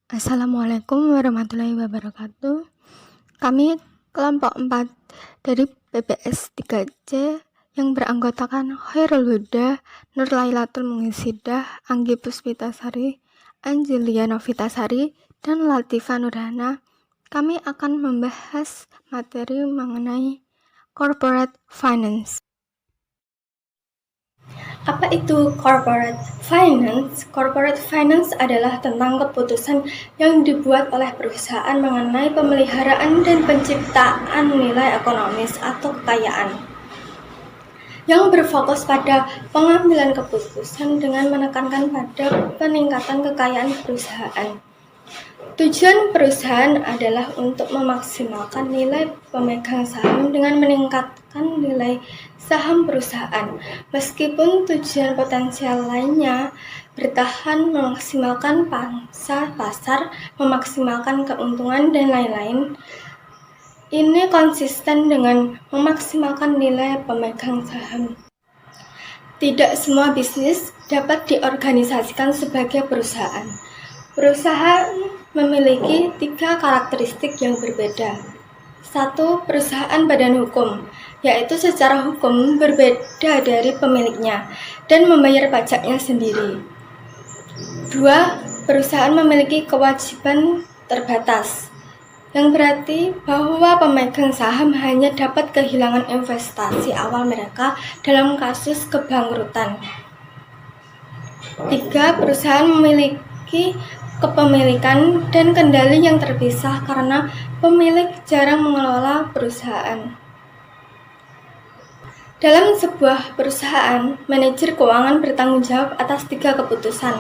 Assalamualaikum warahmatullahi wabarakatuh. Kami kelompok 4 dari PPS 3C yang beranggotakan Khairul Huda, Nur Lailatul Mungizidah, Anggi Puspitasari, Angelia Novitasari, dan Latifa Nurhana. Kami akan membahas materi mengenai corporate finance. Apa itu corporate finance? Corporate finance adalah tentang keputusan yang dibuat oleh perusahaan mengenai pemeliharaan dan penciptaan nilai ekonomis atau kekayaan, yang berfokus pada pengambilan keputusan dengan menekankan pada peningkatan kekayaan perusahaan. Tujuan perusahaan adalah untuk memaksimalkan nilai pemegang saham dengan meningkatkan nilai saham perusahaan. Meskipun tujuan potensial lainnya bertahan, memaksimalkan pangsa pasar, memaksimalkan keuntungan, dan lain-lain, ini konsisten dengan memaksimalkan nilai pemegang saham. Tidak semua bisnis dapat diorganisasikan sebagai perusahaan. Perusahaan memiliki 3 karakteristik yang berbeda. 1. Perusahaan badan hukum, yaitu secara hukum berbeda dari pemiliknya dan membayar pajaknya sendiri. 2. Perusahaan memiliki kewajiban terbatas, yang berarti bahwa pemegang saham hanya dapat kehilangan investasi awal mereka dalam kasus kebangkrutan. 3. Perusahaan memiliki kepemilikan dan kendali yang terpisah karena pemilik jarang mengelola perusahaan. Dalam sebuah perusahaan, manajer keuangan bertanggung jawab atas 3 keputusan.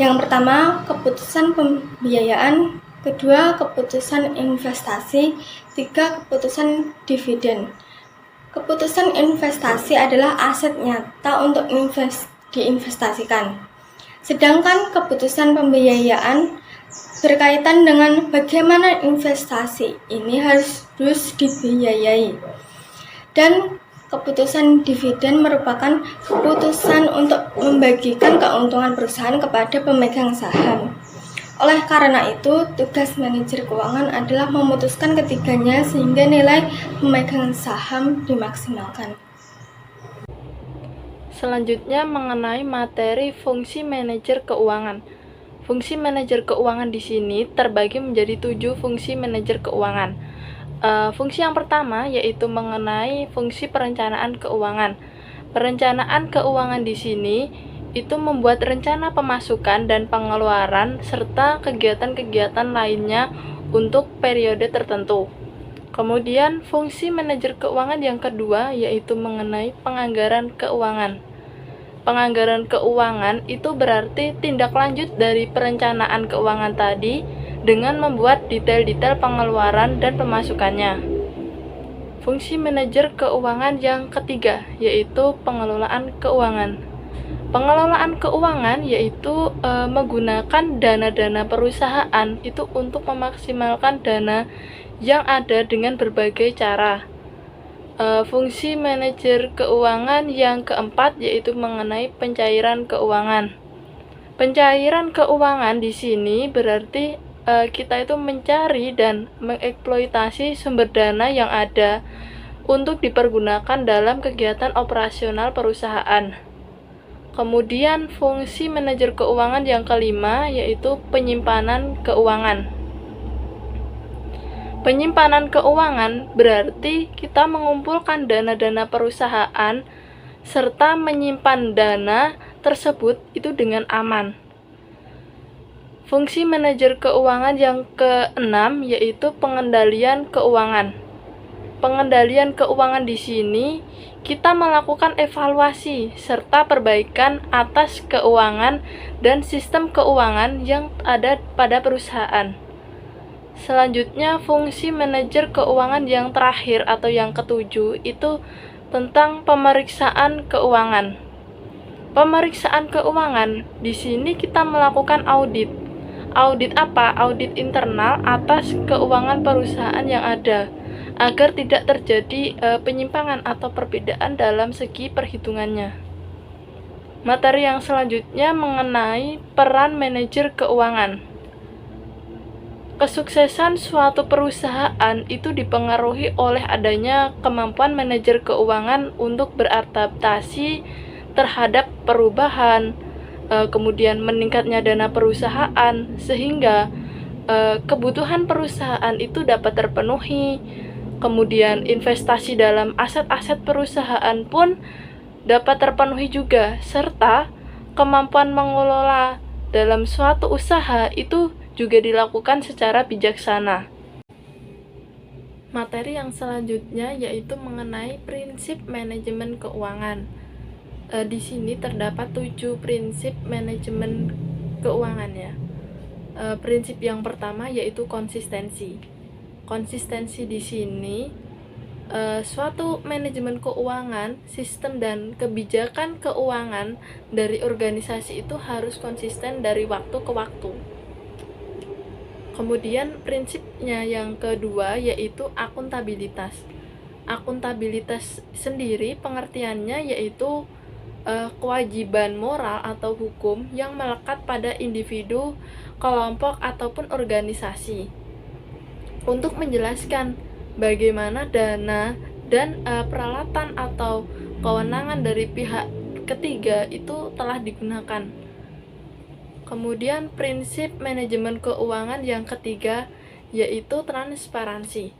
Yang pertama, keputusan pembiayaan, kedua, keputusan investasi, 3, keputusan dividen. Keputusan investasi adalah aset nyata untuk diinvestasikan. Sedangkan keputusan pembiayaan berkaitan dengan bagaimana investasi ini harus dibiayai. Dan keputusan dividen merupakan keputusan untuk membagikan keuntungan perusahaan kepada pemegang saham. Oleh karena itu, tugas manajer keuangan adalah memutuskan ketiganya sehingga nilai pemegang saham dimaksimalkan. Selanjutnya mengenai materi fungsi manajer keuangan. Fungsi manajer keuangan di sini terbagi menjadi 7 fungsi manajer keuangan. Fungsi yang pertama yaitu mengenai fungsi perencanaan keuangan. Perencanaan keuangan di sini itu membuat rencana pemasukan dan pengeluaran serta kegiatan-kegiatan lainnya untuk periode tertentu. Kemudian fungsi manajer keuangan yang kedua yaitu mengenai penganggaran keuangan. Penganggaran keuangan itu berarti tindak lanjut dari perencanaan keuangan tadi dengan membuat detail-detail pengeluaran dan pemasukannya. Fungsi manajer keuangan yang ketiga yaitu pengelolaan keuangan. Pengelolaan keuangan yaitu menggunakan dana-dana perusahaan itu untuk memaksimalkan dana yang ada dengan berbagai cara. Fungsi manajer keuangan yang keempat yaitu mengenai pencairan keuangan. Pencairan keuangan di sini berarti kita itu mencari dan mengeksploitasi sumber dana yang ada untuk dipergunakan dalam kegiatan operasional perusahaan. Kemudian fungsi manajer keuangan yang kelima yaitu penyimpanan keuangan. Penyimpanan keuangan berarti kita mengumpulkan dana-dana perusahaan serta menyimpan dana tersebut itu dengan aman. Fungsi manajer keuangan yang keenam yaitu pengendalian keuangan. Pengendalian keuangan di sini kita melakukan evaluasi serta perbaikan atas keuangan dan sistem keuangan yang ada pada perusahaan. Selanjutnya, fungsi manajer keuangan yang terakhir atau yang ketujuh itu tentang pemeriksaan keuangan. Pemeriksaan keuangan di sini kita melakukan audit. Audit apa? Audit internal atas keuangan perusahaan yang ada agar tidak terjadi penyimpangan atau perbedaan dalam segi perhitungannya. Materi yang selanjutnya mengenai peran manajer keuangan. Kesuksesan suatu perusahaan itu dipengaruhi oleh adanya kemampuan manajer keuangan untuk beradaptasi terhadap perubahan, kemudian meningkatnya dana perusahaan, sehingga kebutuhan perusahaan itu dapat terpenuhi. Kemudian investasi dalam aset-aset perusahaan pun dapat terpenuhi juga, serta kemampuan mengelola dalam suatu usaha itu juga dilakukan secara bijaksana. Materi yang selanjutnya yaitu mengenai prinsip manajemen keuangan. Di sini terdapat 7 prinsip manajemen keuangan ya. Prinsip yang pertama yaitu konsistensi. Konsistensi di sini suatu manajemen keuangan, sistem dan kebijakan keuangan dari organisasi itu harus konsisten dari waktu ke waktu. Kemudian prinsipnya yang kedua yaitu akuntabilitas. Akuntabilitas sendiri pengertiannya yaitu kewajiban moral atau hukum yang melekat pada individu, kelompok ataupun organisasi untuk menjelaskan bagaimana dana dan peralatan atau kewenangan dari pihak ketiga itu telah digunakan. Kemudian prinsip manajemen keuangan yang ketiga yaitu transparansi.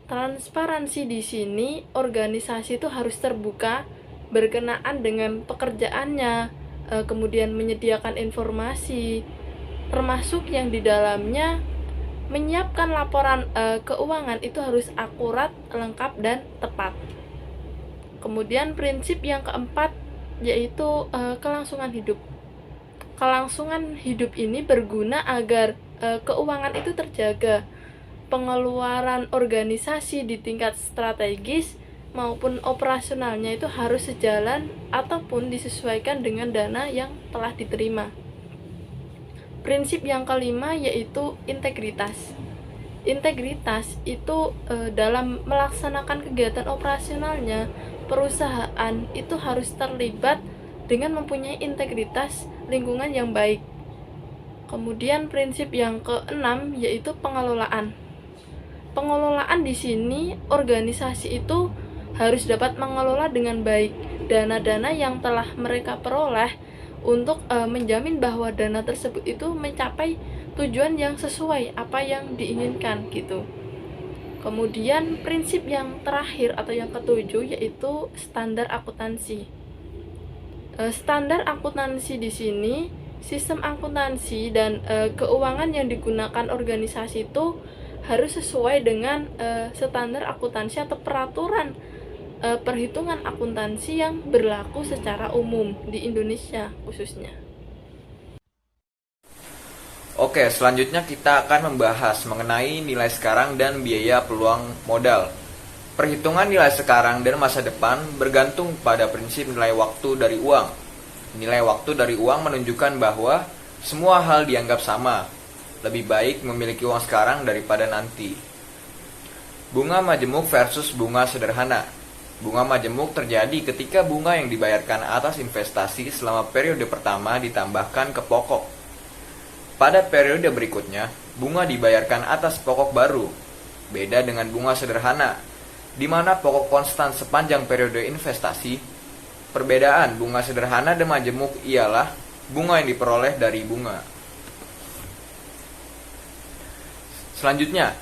Transparansi di sini organisasi itu harus terbuka berkenaan dengan pekerjaannya, kemudian menyediakan informasi, termasuk yang di dalamnya menyiapkan laporan keuangan itu harus akurat, lengkap, dan tepat. Kemudian prinsip yang keempat yaitu kelangsungan hidup. Kelangsungan hidup ini berguna agar keuangan itu terjaga. Pengeluaran organisasi di tingkat strategis maupun operasionalnya itu harus sejalan ataupun disesuaikan dengan dana yang telah diterima. Prinsip yang kelima yaitu integritas. Integritas itu dalam melaksanakan kegiatan operasionalnya, perusahaan itu harus terlibat dengan mempunyai integritas lingkungan yang baik. Kemudian prinsip yang keenam yaitu pengelolaan. Pengelolaan di sini organisasi itu harus dapat mengelola dengan baik dana-dana yang telah mereka peroleh untuk menjamin bahwa dana tersebut itu mencapai tujuan yang sesuai apa yang diinginkan gitu. Kemudian prinsip yang terakhir atau yang ketujuh yaitu standar akuntansi. Standar akuntansi di sini sistem akuntansi dan keuangan yang digunakan organisasi itu harus sesuai dengan standar akuntansi atau peraturan perhitungan akuntansi yang berlaku secara umum di Indonesia khususnya. Oke, selanjutnya kita akan membahas mengenai nilai sekarang dan biaya peluang modal. Perhitungan nilai sekarang dan masa depan bergantung pada prinsip nilai waktu dari uang. Nilai waktu dari uang menunjukkan bahwa semua hal dianggap sama. Lebih baik memiliki uang sekarang daripada nanti. Bunga majemuk versus bunga sederhana. Bunga majemuk terjadi ketika bunga yang dibayarkan atas investasi selama periode pertama ditambahkan ke pokok. Pada periode berikutnya, bunga dibayarkan atas pokok baru. Beda dengan bunga sederhana, di mana pokok konstan sepanjang periode investasi. Perbedaan bunga sederhana dan majemuk ialah bunga yang diperoleh dari bunga. Selanjutnya,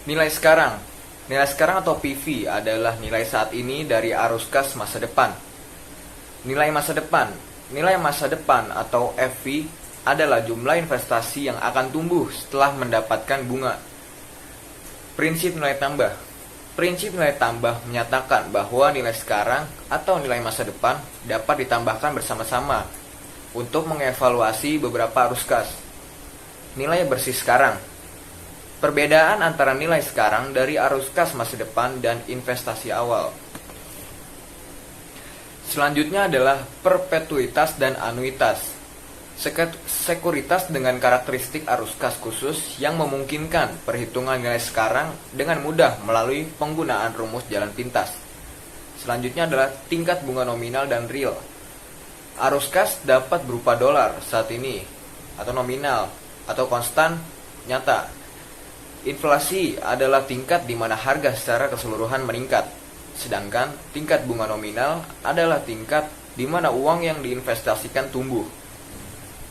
nilai sekarang. Nilai sekarang atau PV adalah nilai saat ini dari arus kas masa depan. Nilai masa depan. Nilai masa depan atau FV adalah jumlah investasi yang akan tumbuh setelah mendapatkan bunga. Prinsip nilai tambah. Prinsip nilai tambah menyatakan bahwa nilai sekarang atau nilai masa depan dapat ditambahkan bersama-sama untuk mengevaluasi beberapa arus kas. Nilai bersih sekarang. Perbedaan antara nilai sekarang dari arus kas masa depan dan investasi awal. Selanjutnya adalah perpetuitas dan anuitas. Sekuritas dengan karakteristik arus kas khusus yang memungkinkan perhitungan nilai sekarang dengan mudah melalui penggunaan rumus jalan pintas. Selanjutnya adalah tingkat bunga nominal dan real. Arus kas dapat berupa dolar saat ini, atau nominal, atau konstan, nyata. Inflasi adalah tingkat di mana harga secara keseluruhan meningkat, sedangkan tingkat bunga nominal adalah tingkat di mana uang yang diinvestasikan tumbuh.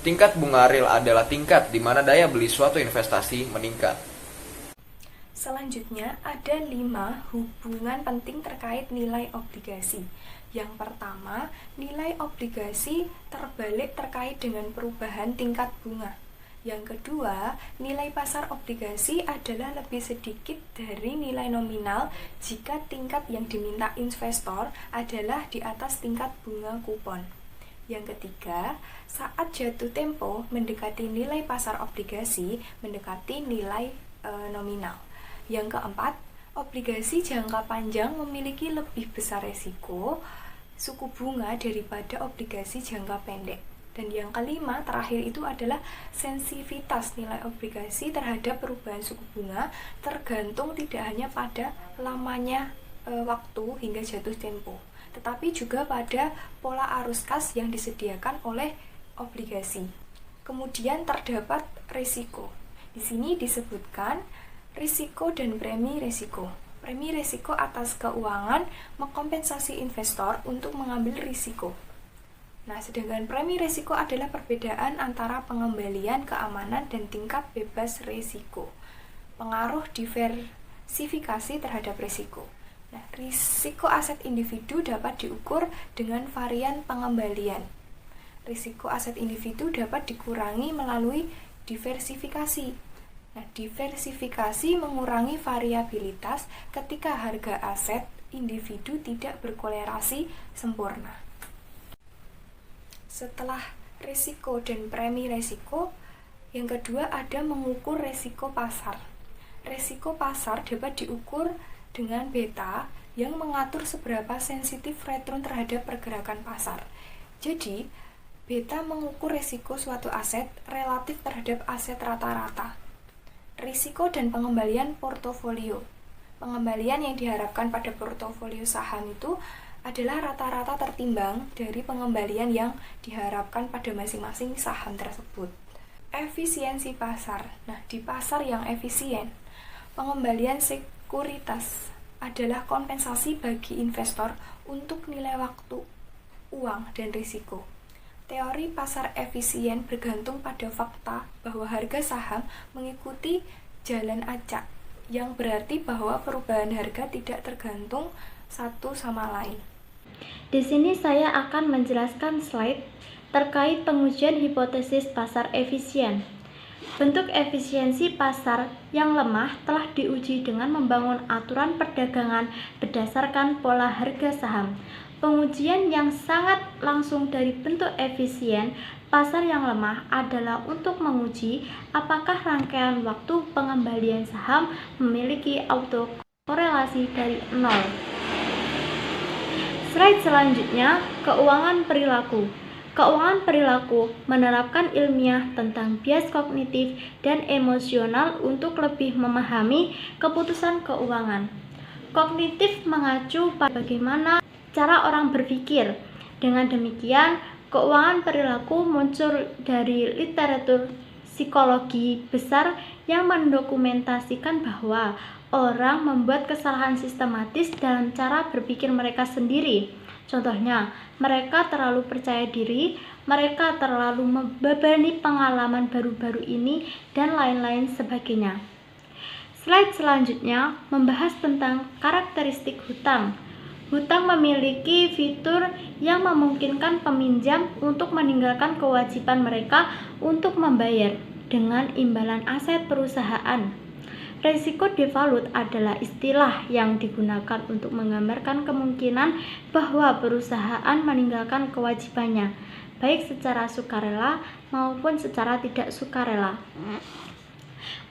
Tingkat bunga real adalah tingkat di mana daya beli suatu investasi meningkat. Selanjutnya, ada 5 hubungan penting terkait nilai obligasi. Yang pertama, nilai obligasi terbalik terkait dengan perubahan tingkat bunga. Yang kedua, nilai pasar obligasi adalah lebih sedikit dari nilai nominal jika tingkat yang diminta investor adalah di atas tingkat bunga kupon. Yang ketiga, saat jatuh tempo mendekati nilai pasar obligasi mendekati nilai nominal. Yang keempat, obligasi jangka panjang memiliki lebih besar resiko suku bunga daripada obligasi jangka pendek. Dan yang kelima, terakhir itu adalah sensitivitas nilai obligasi terhadap perubahan suku bunga tergantung tidak hanya pada lamanya waktu hingga jatuh tempo, tetapi juga pada pola arus kas yang disediakan oleh obligasi. Kemudian terdapat risiko. Di sini disebutkan risiko dan premi risiko. Premi risiko atas keuangan mengkompensasi investor untuk mengambil risiko. Nah, sedangkan premi risiko adalah perbedaan antara pengembalian keamanan dan tingkat bebas risiko. Pengaruh diversifikasi terhadap risiko. Nah, risiko aset individu dapat diukur dengan varian pengembalian. Risiko aset individu dapat dikurangi melalui diversifikasi. Nah, diversifikasi mengurangi variabilitas ketika harga aset individu tidak berkorelasi sempurna. Setelah risiko dan premi risiko, yang kedua ada mengukur risiko pasar. Risiko pasar dapat diukur dengan beta yang mengatur seberapa sensitif return terhadap pergerakan pasar. Jadi, beta mengukur risiko suatu aset relatif terhadap aset rata-rata. Risiko dan pengembalian portofolio. Pengembalian yang diharapkan pada portofolio saham itu adalah rata-rata tertimbang dari pengembalian yang diharapkan pada masing-masing saham tersebut. Efisiensi pasar. Nah, di pasar yang efisien, pengembalian sekuritas adalah kompensasi bagi investor untuk nilai waktu, uang, dan risiko. Teori pasar efisien bergantung pada fakta bahwa harga saham mengikuti jalan acak, yang berarti bahwa perubahan harga tidak tergantung satu sama lain. Di sini saya akan menjelaskan slide terkait pengujian hipotesis pasar efisien. Bentuk efisiensi pasar yang lemah telah diuji dengan membangun aturan perdagangan berdasarkan pola harga saham. Pengujian yang sangat langsung dari bentuk efisien pasar yang lemah adalah untuk menguji apakah rangkaian waktu pengembalian saham memiliki autokorelasi dari 0. Slide selanjutnya, keuangan perilaku. Keuangan perilaku menerapkan ilmiah tentang bias kognitif dan emosional untuk lebih memahami keputusan keuangan. Kognitif mengacu pada bagaimana cara orang berpikir. Dengan demikian, keuangan perilaku muncul dari literatur psikologi besar yang mendokumentasikan bahwa orang membuat kesalahan sistematis dalam cara berpikir mereka sendiri. Contohnya, mereka terlalu percaya diri, mereka terlalu membebani pengalaman baru-baru ini, dan lain-lain sebagainya. Slide selanjutnya membahas tentang karakteristik hutang. Hutang memiliki fitur yang memungkinkan peminjam untuk meninggalkan kewajiban mereka untuk membayar dengan imbalan aset perusahaan. Risiko default adalah istilah yang digunakan untuk menggambarkan kemungkinan bahwa perusahaan meninggalkan kewajibannya, baik secara sukarela maupun secara tidak sukarela.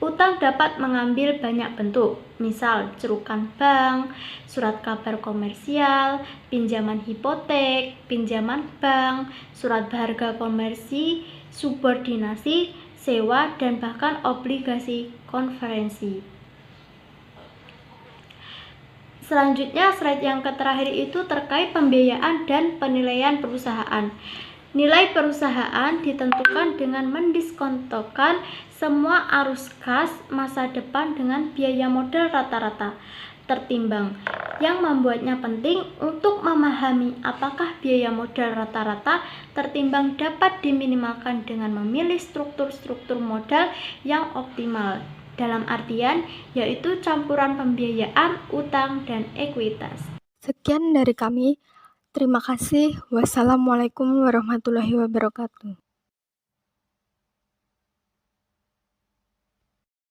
Utang dapat mengambil banyak bentuk, misal cerukan bank, surat kabar komersial, pinjaman hipotek, pinjaman bank, surat berharga komersi, subordinasi, sewa, dan bahkan obligasi konverensi. Selanjutnya, slide yang terakhir itu terkait pembiayaan dan penilaian perusahaan. Nilai perusahaan ditentukan dengan mendiskontokan semua arus kas masa depan dengan biaya modal rata-rata tertimbang. Yang membuatnya penting untuk memahami apakah biaya modal rata-rata tertimbang dapat diminimalkan dengan memilih struktur-struktur modal yang optimal. Dalam artian, yaitu campuran pembiayaan, utang, dan ekuitas. Sekian dari kami. Terima kasih. Wassalamualaikum warahmatullahi wabarakatuh.